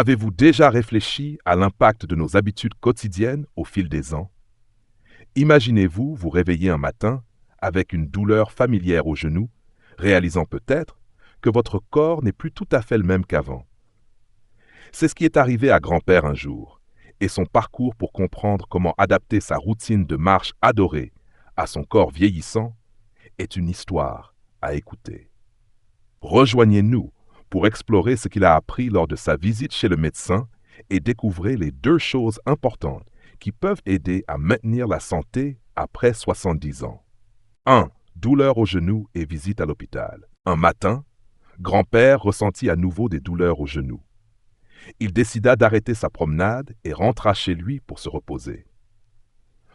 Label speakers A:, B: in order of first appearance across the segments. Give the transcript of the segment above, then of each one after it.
A: Avez-vous déjà réfléchi à l'impact de nos habitudes quotidiennes au fil des ans? Imaginez-vous vous réveiller un matin avec une douleur familière au genou, réalisant peut-être que votre corps n'est plus tout à fait le même qu'avant. C'est ce qui est arrivé à grand-père un jour, et son parcours pour comprendre comment adapter sa routine de marche adorée à son corps vieillissant est une histoire à écouter. Rejoignez-nous pour explorer ce qu'il a appris lors de sa visite chez le médecin et découvrez les 2 choses importantes qui peuvent aider à maintenir la santé après 70 ans. 1. Douleur au genou et visite à l'hôpital. Un matin, grand-père ressentit à nouveau des douleurs au genou. Il décida d'arrêter sa promenade et rentra chez lui pour se reposer.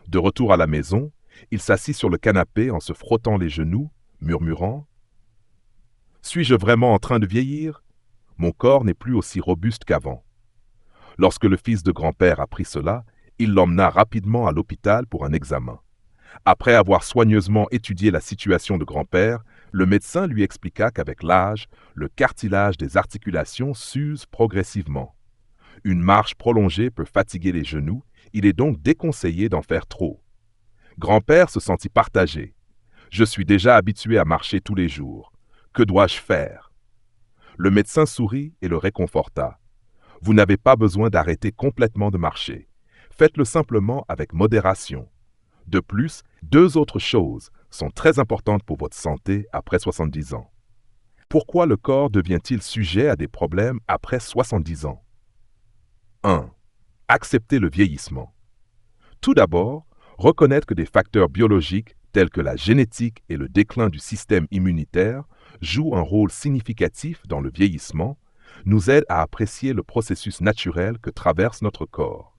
A: De retour à la maison, il s'assit sur le canapé en se frottant les genoux, murmurant « Suis-je vraiment en train de vieillir? Mon corps n'est plus aussi robuste qu'avant. » Lorsque le fils de grand-père apprit cela, il l'emmena rapidement à l'hôpital pour un examen. Après avoir soigneusement étudié la situation de grand-père, le médecin lui expliqua qu'avec l'âge, le cartilage des articulations s'use progressivement. Une marche prolongée peut fatiguer les genoux, il est donc déconseillé d'en faire trop. Grand-père se sentit partagé. « Je suis déjà habitué à marcher tous les jours. Que dois-je faire ?» Le médecin sourit et le réconforta. « Vous n'avez pas besoin d'arrêter complètement de marcher. Faites-le simplement avec modération. De plus, 2 autres choses sont très importantes pour votre santé après 70 ans. Pourquoi le corps devient-il sujet à des problèmes après 70 ans? 1. Accepter le vieillissement. Tout d'abord, reconnaître que des facteurs biologiques tels que la génétique et le déclin du système immunitaire jouent un rôle significatif dans le vieillissement nous aide à apprécier le processus naturel que traverse notre corps.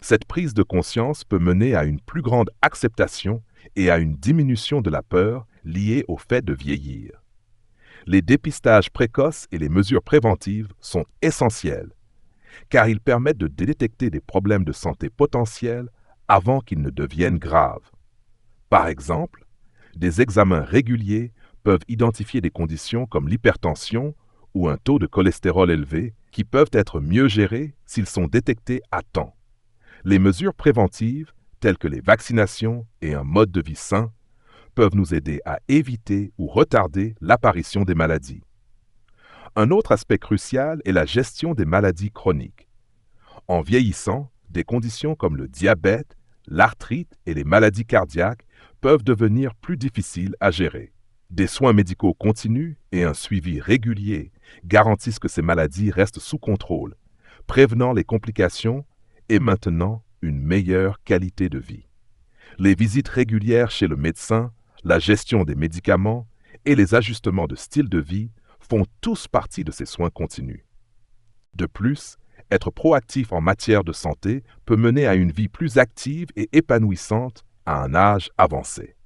A: Cette prise de conscience peut mener à une plus grande acceptation et à une diminution de la peur liée au fait de vieillir. Les dépistages précoces et les mesures préventives sont essentiels, car ils permettent de détecter des problèmes de santé potentiels avant qu'ils ne deviennent graves. Par exemple, des examens réguliers peuvent identifier des conditions comme l'hypertension ou un taux de cholestérol élevé qui peuvent être mieux gérés s'ils sont détectés à temps. Les mesures préventives, telles que les vaccinations et un mode de vie sain, peuvent nous aider à éviter ou retarder l'apparition des maladies. Un autre aspect crucial est la gestion des maladies chroniques. En vieillissant, des conditions comme le diabète, l'arthrite et les maladies cardiaques peuvent devenir plus difficiles à gérer. Des soins médicaux continus et un suivi régulier garantissent que ces maladies restent sous contrôle, prévenant les complications et maintenant une meilleure qualité de vie. Les visites régulières chez le médecin, la gestion des médicaments et les ajustements de style de vie font tous partie de ces soins continus. De plus, être proactif en matière de santé peut mener à une vie plus active et épanouissante à un âge avancé.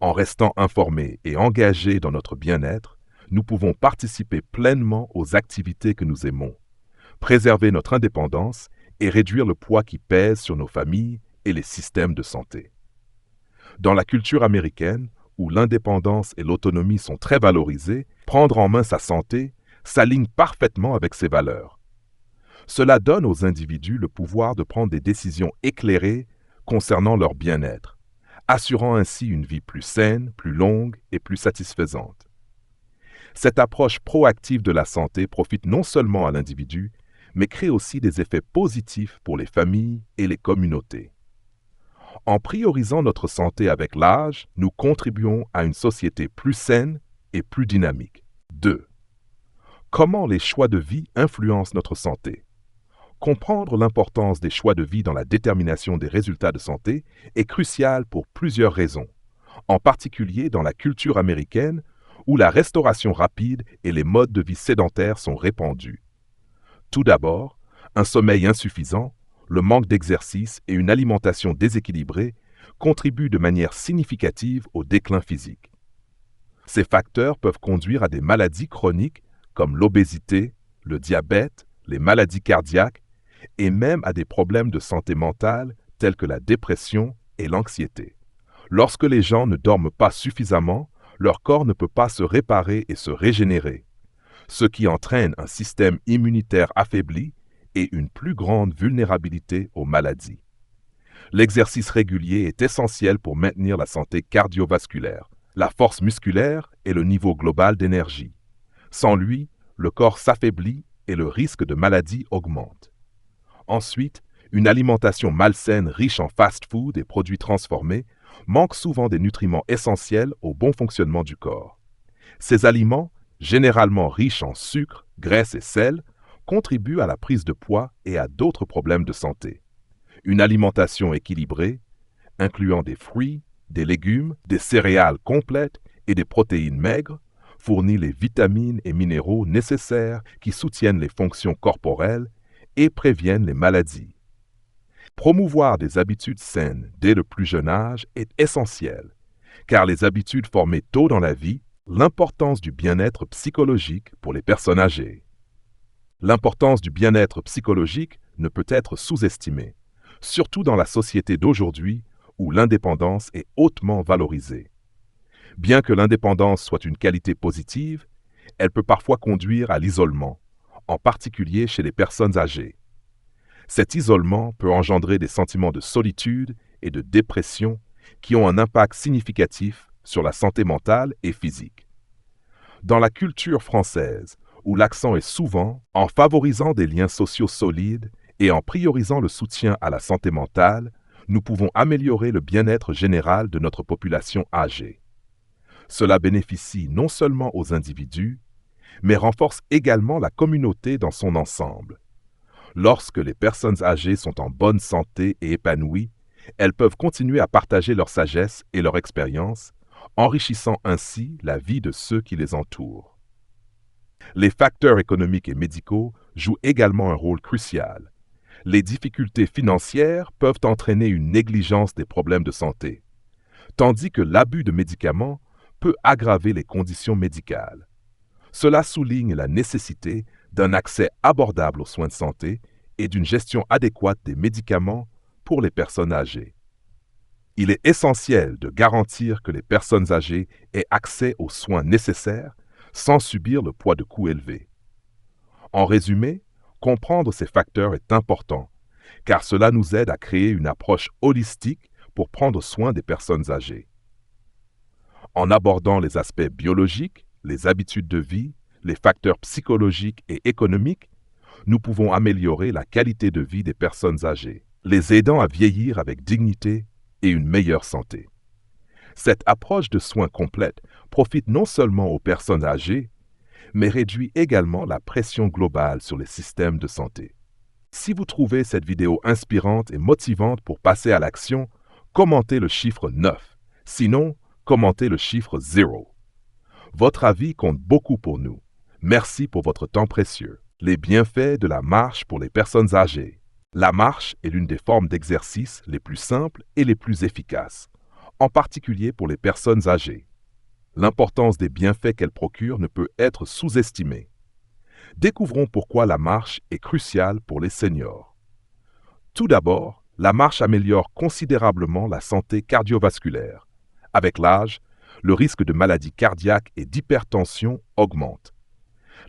A: En restant informés et engagés dans notre bien-être, nous pouvons participer pleinement aux activités que nous aimons, préserver notre indépendance et réduire le poids qui pèse sur nos familles et les systèmes de santé. Dans la culture américaine, où l'indépendance et l'autonomie sont très valorisées, prendre en main sa santé s'aligne parfaitement avec ces valeurs. Cela donne aux individus le pouvoir de prendre des décisions éclairées concernant leur bien-être, assurant ainsi une vie plus saine, plus longue et plus satisfaisante. Cette approche proactive de la santé profite non seulement à l'individu, mais crée aussi des effets positifs pour les familles et les communautés. En priorisant notre santé avec l'âge, nous contribuons à une société plus saine et plus dynamique. 2. Comment les choix de vie influencent notre santé? Comprendre l'importance des choix de vie dans la détermination des résultats de santé est crucial pour plusieurs raisons, en particulier dans la culture américaine où la restauration rapide et les modes de vie sédentaires sont répandus. Tout d'abord, un sommeil insuffisant, le manque d'exercice et une alimentation déséquilibrée contribuent de manière significative au déclin physique. Ces facteurs peuvent conduire à des maladies chroniques comme l'obésité, le diabète, les maladies cardiaques et même à des problèmes de santé mentale tels que la dépression et l'anxiété. Lorsque les gens ne dorment pas suffisamment, leur corps ne peut pas se réparer et se régénérer. ce qui entraîne un système immunitaire affaibli et une plus grande vulnérabilité aux maladies. L'exercice régulier est essentiel pour maintenir la santé cardiovasculaire, la force musculaire et le niveau global d'énergie. Sans lui, le corps s'affaiblit et le risque de maladie augmente. Ensuite, une alimentation malsaine riche en fast-food et produits transformés manque souvent des nutriments essentiels au bon fonctionnement du corps. Ces aliments, généralement riches en sucre, graisse et sel, contribuent à la prise de poids et à d'autres problèmes de santé. Une alimentation équilibrée, incluant des fruits, des légumes, des céréales complètes et des protéines maigres, fournit les vitamines et minéraux nécessaires qui soutiennent les fonctions corporelles et préviennent les maladies. Promouvoir des habitudes saines dès le plus jeune âge est essentiel, car les habitudes formées tôt dans la vie, l'importance du bien-être psychologique pour les personnes âgées. L'importance du bien-être psychologique ne peut être sous-estimée, surtout dans la société d'aujourd'hui où l'indépendance est hautement valorisée. Bien que l'indépendance soit une qualité positive, elle peut parfois conduire à l'isolement, en particulier chez les personnes âgées. Cet isolement peut engendrer des sentiments de solitude et de dépression qui ont un impact significatif sur la santé mentale et physique. Dans la culture française, où l'accent est souvent en favorisant des liens sociaux solides et en priorisant le soutien à la santé mentale, nous pouvons améliorer le bien-être général de notre population âgée. Cela bénéficie non seulement aux individus, mais renforce également la communauté dans son ensemble. Lorsque les personnes âgées sont en bonne santé et épanouies, elles peuvent continuer à partager leur sagesse et leur expérience, enrichissant ainsi la vie de ceux qui les entourent. Les facteurs économiques et médicaux jouent également un rôle crucial. Les difficultés financières peuvent entraîner une négligence des problèmes de santé, tandis que l'abus de médicaments peut aggraver les conditions médicales. Cela souligne la nécessité d'un accès abordable aux soins de santé et d'une gestion adéquate des médicaments pour les personnes âgées. Il est essentiel de garantir que les personnes âgées aient accès aux soins nécessaires sans subir le poids de coûts élevés. En résumé, comprendre ces facteurs est important, car cela nous aide à créer une approche holistique pour prendre soin des personnes âgées. En abordant les aspects biologiques, les habitudes de vie, les facteurs psychologiques et économiques, nous pouvons améliorer la qualité de vie des personnes âgées, les aidant à vieillir avec dignité et une meilleure santé. Cette approche de soins complète profite non seulement aux personnes âgées, mais réduit également la pression globale sur les systèmes de santé. Si vous trouvez cette vidéo inspirante et motivante pour passer à l'action, commentez le chiffre 9. Sinon, commentez le chiffre 0. Votre avis compte beaucoup pour nous. Merci pour votre temps précieux. Les bienfaits de la marche pour les personnes âgées. La marche est l'une des formes d'exercice les plus simples et les plus efficaces, en particulier pour les personnes âgées. L'importance des bienfaits qu'elle procure ne peut être sous-estimée. Découvrons pourquoi la marche est cruciale pour les seniors. Tout d'abord, la marche améliore considérablement la santé cardiovasculaire. Avec l'âge, le risque de maladies cardiaques et d'hypertension augmente.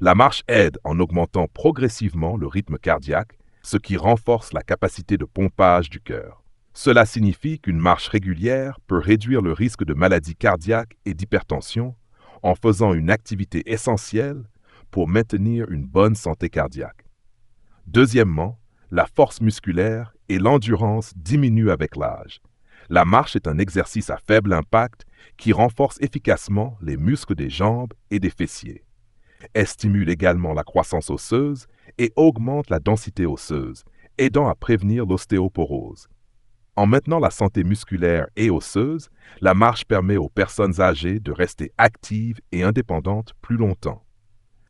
A: La marche aide en augmentant progressivement le rythme cardiaque, ce qui renforce la capacité de pompage du cœur. Cela signifie qu'une marche régulière peut réduire le risque de maladies cardiaques et d'hypertension en faisant une activité essentielle pour maintenir une bonne santé cardiaque. Deuxièmement, la force musculaire et l'endurance diminuent avec l'âge. La marche est un exercice à faible impact qui renforce efficacement les muscles des jambes et des fessiers. Elle stimule également la croissance osseuse et augmente la densité osseuse, aidant à prévenir l'ostéoporose. En maintenant la santé musculaire et osseuse, la marche permet aux personnes âgées de rester actives et indépendantes plus longtemps.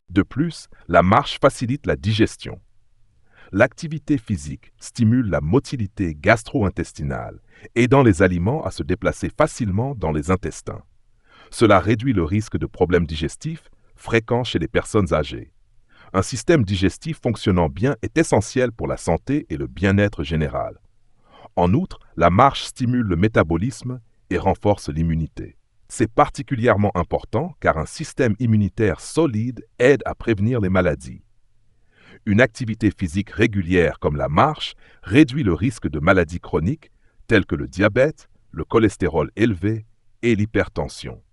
A: De plus, la marche facilite la digestion. L'activité physique stimule la motilité gastro-intestinale, aidant les aliments à se déplacer facilement dans les intestins. Cela réduit le risque de problèmes digestifs fréquents chez les personnes âgées. Un système digestif fonctionnant bien est essentiel pour la santé et le bien-être général. En outre, la marche stimule le métabolisme et renforce l'immunité. C'est particulièrement important car un système immunitaire solide aide à prévenir les maladies. Une activité physique régulière comme la marche réduit le risque de maladies chroniques telles que le diabète, le cholestérol élevé et l'hypertension.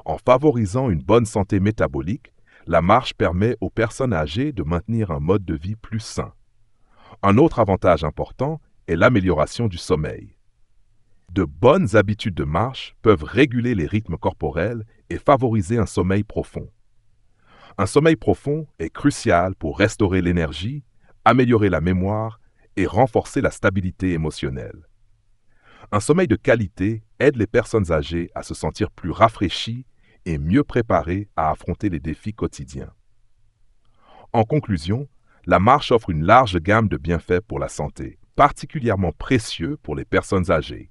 A: En favorisant une bonne santé métabolique, la marche permet aux personnes âgées de maintenir un mode de vie plus sain. Un autre avantage important est l'amélioration du sommeil. De bonnes habitudes de marche peuvent réguler les rythmes corporels et favoriser un sommeil profond. Un sommeil profond est crucial pour restaurer l'énergie, améliorer la mémoire et renforcer la stabilité émotionnelle. Un sommeil de qualité aide les personnes âgées à se sentir plus rafraîchies et mieux préparées à affronter les défis quotidiens. En conclusion, la marche offre une large gamme de bienfaits pour la santé, particulièrement précieux pour les personnes âgées.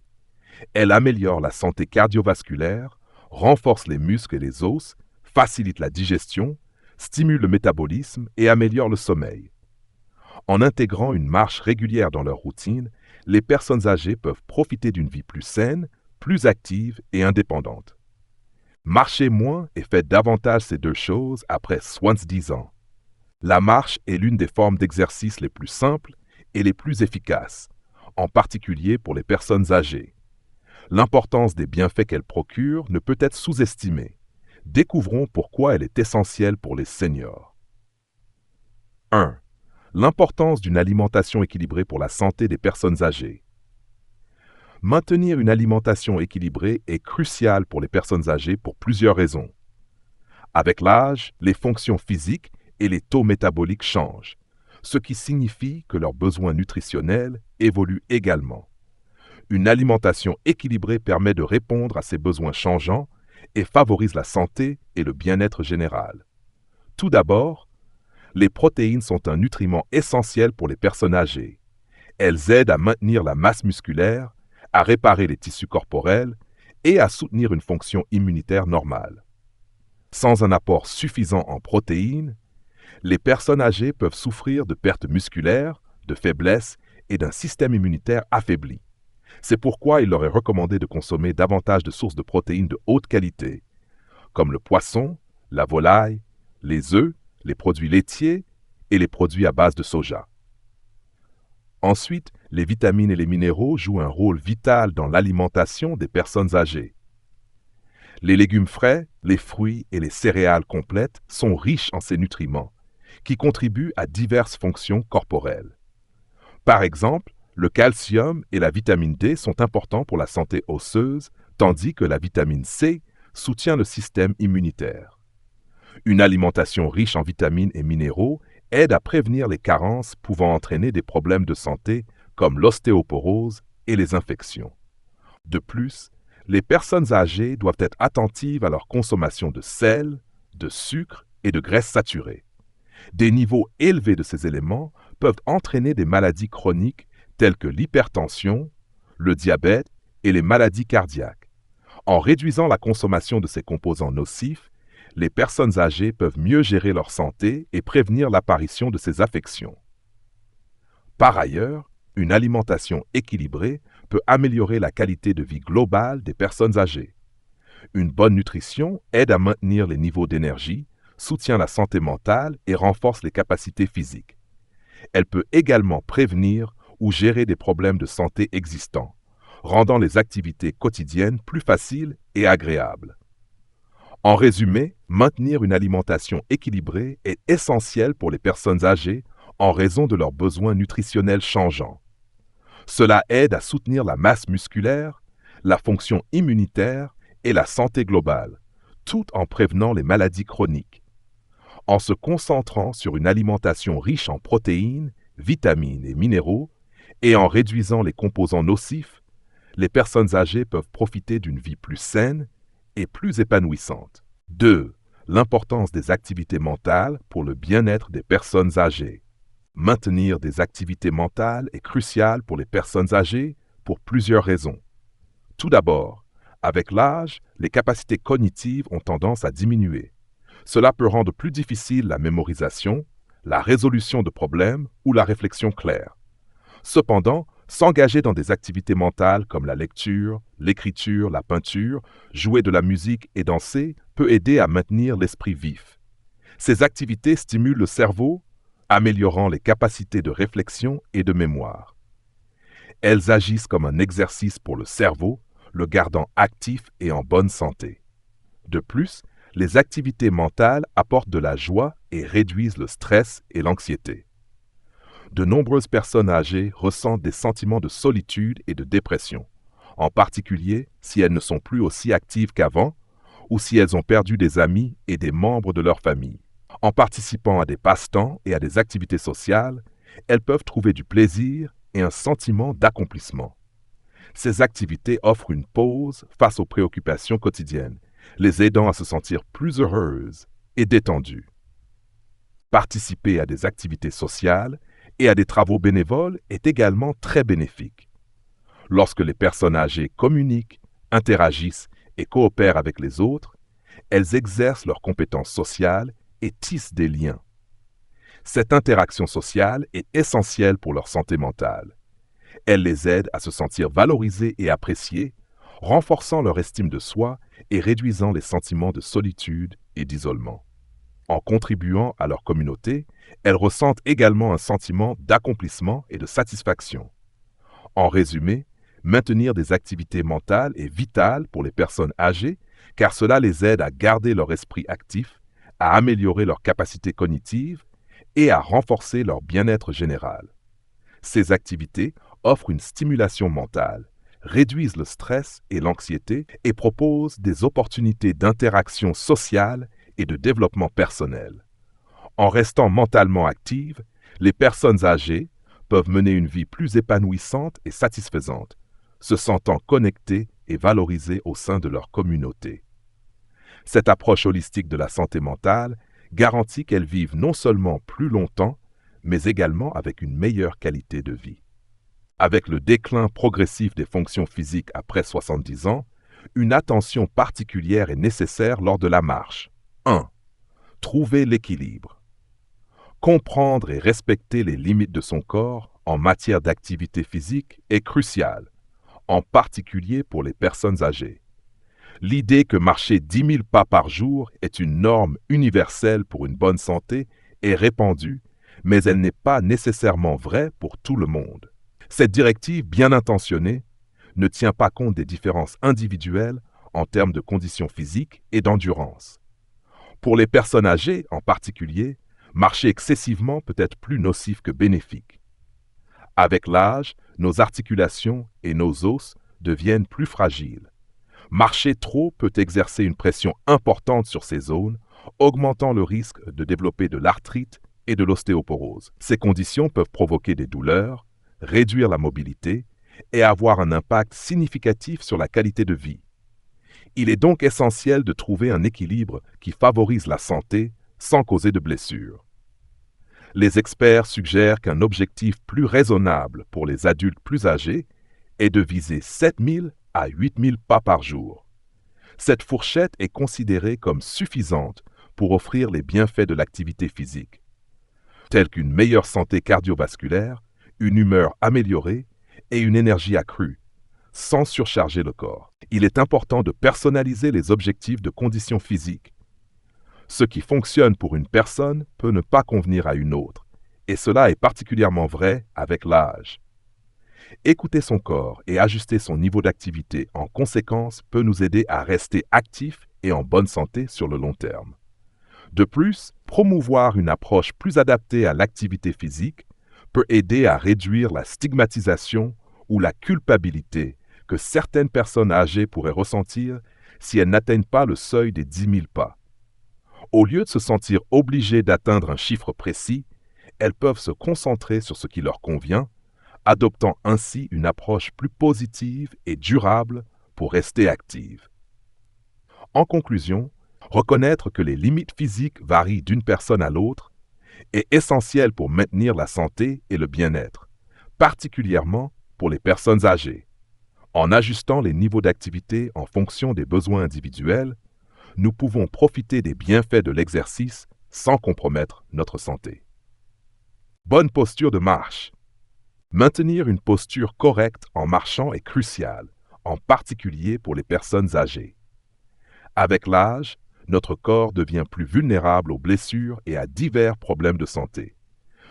A: Elle améliore la santé cardiovasculaire, renforce les muscles et les os, facilite la digestion, stimule le métabolisme et améliore le sommeil. En intégrant une marche régulière dans leur routine, les personnes âgées peuvent profiter d'une vie plus saine, plus active et indépendante. Marchez moins et faites davantage ces deux choses après 70 ans. La marche est l'une des formes d'exercice les plus simples et les plus efficaces, en particulier pour les personnes âgées. L'importance des bienfaits qu'elle procure ne peut être sous-estimée. Découvrons pourquoi elle est essentielle pour les seniors. 1. L'importance d'une alimentation équilibrée pour la santé des personnes âgées. Maintenir une alimentation équilibrée est crucial pour les personnes âgées pour plusieurs raisons. Avec l'âge, les fonctions physiques et les taux métaboliques changent, ce qui signifie que leurs besoins nutritionnels évoluent également. Une alimentation équilibrée permet de répondre à ces besoins changeants et favorise la santé et le bien-être général. Tout d'abord, les protéines sont un nutriment essentiel pour les personnes âgées. Elles aident à maintenir la masse musculaire, à réparer les tissus corporels et à soutenir une fonction immunitaire normale. Sans un apport suffisant en protéines, les personnes âgées peuvent souffrir de pertes musculaires, de faiblesse et d'un système immunitaire affaibli. C'est pourquoi il leur est recommandé de consommer davantage de sources de protéines de haute qualité, comme le poisson, la volaille, les œufs, les produits laitiers et les produits à base de soja. Ensuite, les vitamines et les minéraux jouent un rôle vital dans l'alimentation des personnes âgées. Les légumes frais, les fruits et les céréales complètes sont riches en ces nutriments, qui contribuent à diverses fonctions corporelles. Par exemple, le calcium et la vitamine D sont importants pour la santé osseuse, tandis que la vitamine C soutient le système immunitaire. Une alimentation riche en vitamines et minéraux aide à prévenir les carences pouvant entraîner des problèmes de santé comme l'ostéoporose et les infections. De plus, les personnes âgées doivent être attentives à leur consommation de sel, de sucre et de graisses saturées. Des niveaux élevés de ces éléments peuvent entraîner des maladies chroniques telles que l'hypertension, le diabète et les maladies cardiaques. En réduisant la consommation de ces composants nocifs, les personnes âgées peuvent mieux gérer leur santé et prévenir l'apparition de ces affections. Par ailleurs, une alimentation équilibrée peut améliorer la qualité de vie globale des personnes âgées. Une bonne nutrition aide à maintenir les niveaux d'énergie, soutient la santé mentale et renforce les capacités physiques. Elle peut également prévenir ou gérer des problèmes de santé existants, rendant les activités quotidiennes plus faciles et agréables. En résumé, maintenir une alimentation équilibrée est essentiel pour les personnes âgées en raison de leurs besoins nutritionnels changeants. Cela aide à soutenir la masse musculaire, la fonction immunitaire et la santé globale, tout en prévenant les maladies chroniques. En se concentrant sur une alimentation riche en protéines, vitamines et minéraux, et en réduisant les composants nocifs, les personnes âgées peuvent profiter d'une vie plus saine et plus épanouissante. 2. L'importance des activités mentales pour le bien-être des personnes âgées. Maintenir des activités mentales est crucial pour les personnes âgées pour plusieurs raisons. Tout d'abord, avec l'âge, les capacités cognitives ont tendance à diminuer. Cela peut rendre plus difficile la mémorisation, la résolution de problèmes ou la réflexion claire. Cependant, S'engager dans des activités mentales comme la lecture, l'écriture, la peinture, jouer de la musique et danser peut aider à maintenir l'esprit vif. Ces activités stimulent le cerveau, améliorant les capacités de réflexion et de mémoire. Elles agissent comme un exercice pour le cerveau, le gardant actif et en bonne santé. De plus, les activités mentales apportent de la joie et réduisent le stress et l'anxiété. De nombreuses personnes âgées ressentent des sentiments de solitude et de dépression, en particulier si elles ne sont plus aussi actives qu'avant ou si elles ont perdu des amis et des membres de leur famille. En participant à des passe-temps et à des activités sociales, elles peuvent trouver du plaisir et un sentiment d'accomplissement. Ces activités offrent une pause face aux préoccupations quotidiennes, les aidant à se sentir plus heureuses et détendues. Participer à des activités sociales et à des travaux bénévoles est également très bénéfique. Lorsque les personnes âgées communiquent, interagissent et coopèrent avec les autres, elles exercent leurs compétences sociales et tissent des liens. Cette interaction sociale est essentielle pour leur santé mentale. Elle les aide à se sentir valorisés et appréciés, renforçant leur estime de soi et réduisant les sentiments de solitude et d'isolement. En contribuant à leur communauté, elles ressentent également un sentiment d'accomplissement et de satisfaction. En résumé, maintenir des activités mentales est vital pour les personnes âgées car cela les aide à garder leur esprit actif, à améliorer leurs capacités cognitives et à renforcer leur bien-être général. Ces activités offrent une stimulation mentale, réduisent le stress et l'anxiété et proposent des opportunités d'interaction sociale et de développement personnel. En restant mentalement actives, les personnes âgées peuvent mener une vie plus épanouissante et satisfaisante, se sentant connectées et valorisées au sein de leur communauté. Cette approche holistique de la santé mentale garantit qu'elles vivent non seulement plus longtemps, mais également avec une meilleure qualité de vie. Avec le déclin progressif des fonctions physiques après 70 ans, une attention particulière est nécessaire lors de la marche. 1. Trouver l'équilibre. Comprendre et respecter les limites de son corps en matière d'activité physique est crucial, en particulier pour les personnes âgées. L'idée que marcher 10 000 pas par jour est une norme universelle pour une bonne santé est répandue, mais elle n'est pas nécessairement vraie pour tout le monde. Cette directive bien intentionnée ne tient pas compte des différences individuelles en termes de conditions physiques et d'endurance. Pour les personnes âgées en particulier, marcher excessivement peut être plus nocif que bénéfique. Avec l'âge, nos articulations et nos os deviennent plus fragiles. Marcher trop peut exercer une pression importante sur ces zones, augmentant le risque de développer de l'arthrite et de l'ostéoporose. Ces conditions peuvent provoquer des douleurs, réduire la mobilité et avoir un impact significatif sur la qualité de vie. Il est donc essentiel de trouver un équilibre qui favorise la santé sans causer de blessures. Les experts suggèrent qu'un objectif plus raisonnable pour les adultes plus âgés est de viser 7 000 à 8 000 pas par jour. Cette fourchette est considérée comme suffisante pour offrir les bienfaits de l'activité physique, tels qu'une meilleure santé cardiovasculaire, une humeur améliorée et une énergie accrue, sans surcharger le corps. Il est important de personnaliser les objectifs de conditions physiques. Ce qui fonctionne pour une personne peut ne pas convenir à une autre, et cela est particulièrement vrai avec l'âge. Écouter son corps et ajuster son niveau d'activité en conséquence peut nous aider à rester actifs et en bonne santé sur le long terme. De plus, promouvoir une approche plus adaptée à l'activité physique peut aider à réduire la stigmatisation ou la culpabilité que certaines personnes âgées pourraient ressentir si elles n'atteignent pas le seuil des 10 000 pas. Au lieu de se sentir obligées d'atteindre un chiffre précis, elles peuvent se concentrer sur ce qui leur convient, adoptant ainsi une approche plus positive et durable pour rester active. En conclusion, reconnaître que les limites physiques varient d'une personne à l'autre est essentiel pour maintenir la santé et le bien-être, particulièrement pour les personnes âgées. En ajustant les niveaux d'activité en fonction des besoins individuels, nous pouvons profiter des bienfaits de l'exercice sans compromettre notre santé. Bonne posture de marche. Maintenir une posture correcte en marchant est crucial, en particulier pour les personnes âgées. Avec l'âge, notre corps devient plus vulnérable aux blessures et à divers problèmes de santé.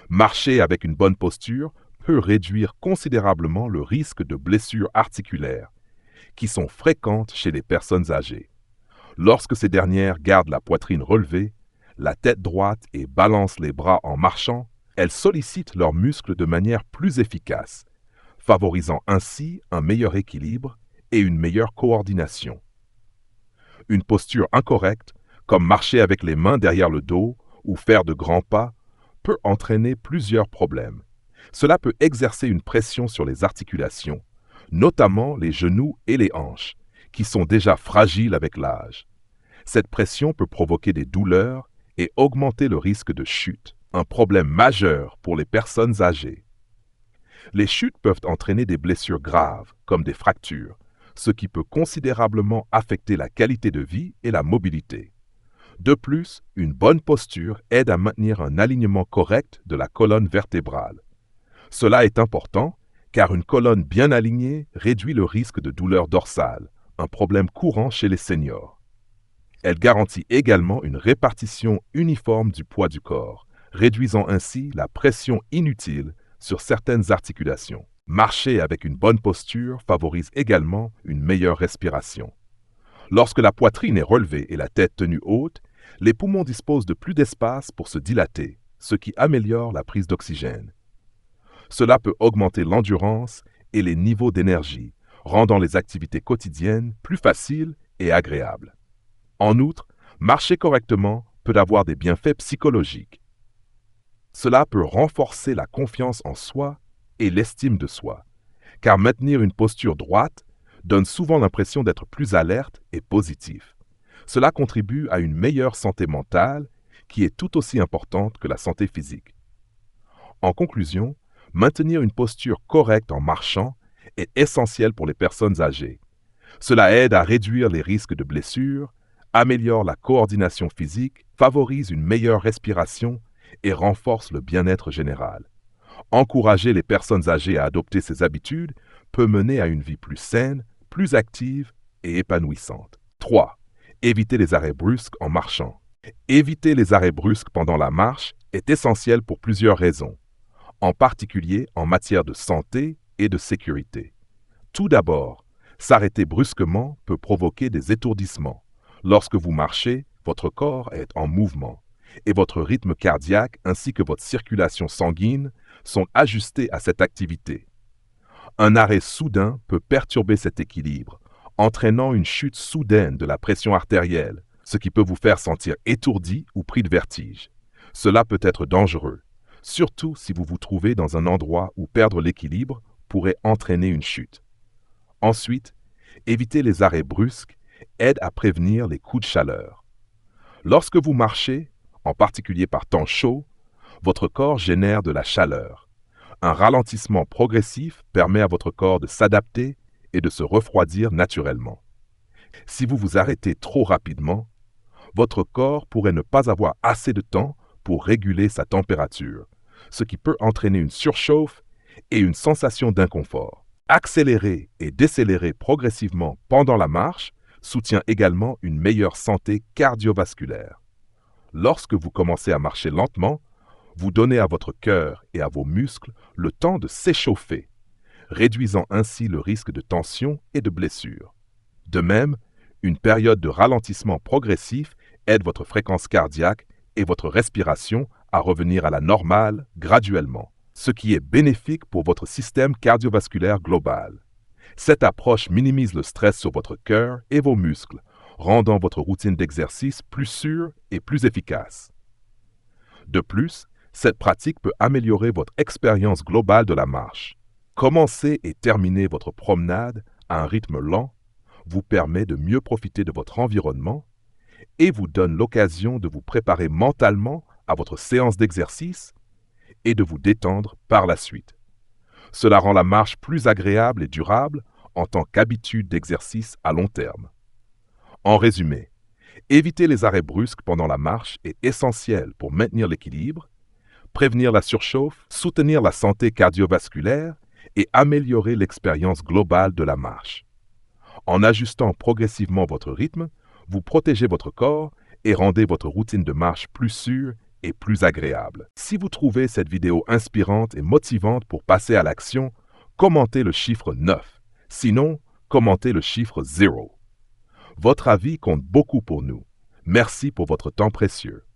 A: Marcher avec une bonne posture peut réduire considérablement le risque de blessures articulaires, qui sont fréquentes chez les personnes âgées. Lorsque ces dernières gardent la poitrine relevée, la tête droite et balancent les bras en marchant, elles sollicitent leurs muscles de manière plus efficace, favorisant ainsi un meilleur équilibre et une meilleure coordination. Une posture incorrecte, comme marcher avec les mains derrière le dos ou faire de grands pas, peut entraîner plusieurs problèmes. Cela peut exercer une pression sur les articulations, notamment les genoux et les hanches, qui sont déjà fragiles avec l'âge. Cette pression peut provoquer des douleurs et augmenter le risque de chute, un problème majeur pour les personnes âgées. Les chutes peuvent entraîner des blessures graves, comme des fractures, ce qui peut considérablement affecter la qualité de vie et la mobilité. De plus, une bonne posture aide à maintenir un alignement correct de la colonne vertébrale. Cela est important car une colonne bien alignée réduit le risque de douleur dorsale, un problème courant chez les seniors. Elle garantit également une répartition uniforme du poids du corps, réduisant ainsi la pression inutile sur certaines articulations. Marcher avec une bonne posture favorise également une meilleure respiration. Lorsque la poitrine est relevée et la tête tenue haute, les poumons disposent de plus d'espace pour se dilater, ce qui améliore la prise d'oxygène. Cela peut augmenter l'endurance et les niveaux d'énergie, rendant les activités quotidiennes plus faciles et agréables. En outre, marcher correctement peut avoir des bienfaits psychologiques. Cela peut renforcer la confiance en soi et l'estime de soi, car maintenir une posture droite donne souvent l'impression d'être plus alerte et positif. Cela contribue à une meilleure santé mentale qui est tout aussi importante que la santé physique. En conclusion, maintenir une posture correcte en marchant est essentiel pour les personnes âgées. Cela aide à réduire les risques de blessures, améliore la coordination physique, favorise une meilleure respiration et renforce le bien-être général. Encourager les personnes âgées à adopter ces habitudes peut mener à une vie plus saine, plus active et épanouissante. 3. Éviter les arrêts brusques en marchant. Éviter les arrêts brusques pendant la marche est essentiel pour plusieurs raisons, en particulier en matière de santé et de sécurité. Tout d'abord, s'arrêter brusquement peut provoquer des étourdissements. Lorsque vous marchez, votre corps est en mouvement et votre rythme cardiaque ainsi que votre circulation sanguine sont ajustés à cette activité. Un arrêt soudain peut perturber cet équilibre, entraînant une chute soudaine de la pression artérielle, ce qui peut vous faire sentir étourdi ou pris de vertige. Cela peut être dangereux, surtout si vous vous trouvez dans un endroit où perdre l'équilibre pourrait entraîner une chute. Ensuite, éviter les arrêts brusques aide à prévenir les coups de chaleur. Lorsque vous marchez, en particulier par temps chaud, votre corps génère de la chaleur. Un ralentissement progressif permet à votre corps de s'adapter et de se refroidir naturellement. Si vous vous arrêtez trop rapidement, votre corps pourrait ne pas avoir assez de temps pour réguler sa température, ce qui peut entraîner une surchauffe et une sensation d'inconfort. Accélérer et décélérer progressivement pendant la marche soutient également une meilleure santé cardiovasculaire. Lorsque vous commencez à marcher lentement, vous donnez à votre cœur et à vos muscles le temps de s'échauffer, réduisant ainsi le risque de tension et de blessure. De même, une période de ralentissement progressif aide votre fréquence cardiaque et votre respiration à revenir à la normale graduellement, ce qui est bénéfique pour votre système cardiovasculaire global. Cette approche minimise le stress sur votre cœur et vos muscles, rendant votre routine d'exercice plus sûre et plus efficace. De plus, cette pratique peut améliorer votre expérience globale de la marche. Commencer et terminer votre promenade à un rythme lent vous permet de mieux profiter de votre environnement et vous donne l'occasion de vous préparer mentalement à votre séance d'exercice et de vous détendre par la suite. Cela rend la marche plus agréable et durable en tant qu'habitude d'exercice à long terme. En résumé, éviter les arrêts brusques pendant la marche est essentiel pour maintenir l'équilibre, prévenir la surchauffe, soutenir la santé cardiovasculaire et améliorer l'expérience globale de la marche. En ajustant progressivement votre rythme, vous protégez votre corps et rendez votre routine de marche plus sûre et plus agréable. Si vous trouvez cette vidéo inspirante et motivante pour passer à l'action, commentez le chiffre 9. Sinon, commentez le chiffre 0. Votre avis compte beaucoup pour nous. Merci pour votre temps précieux.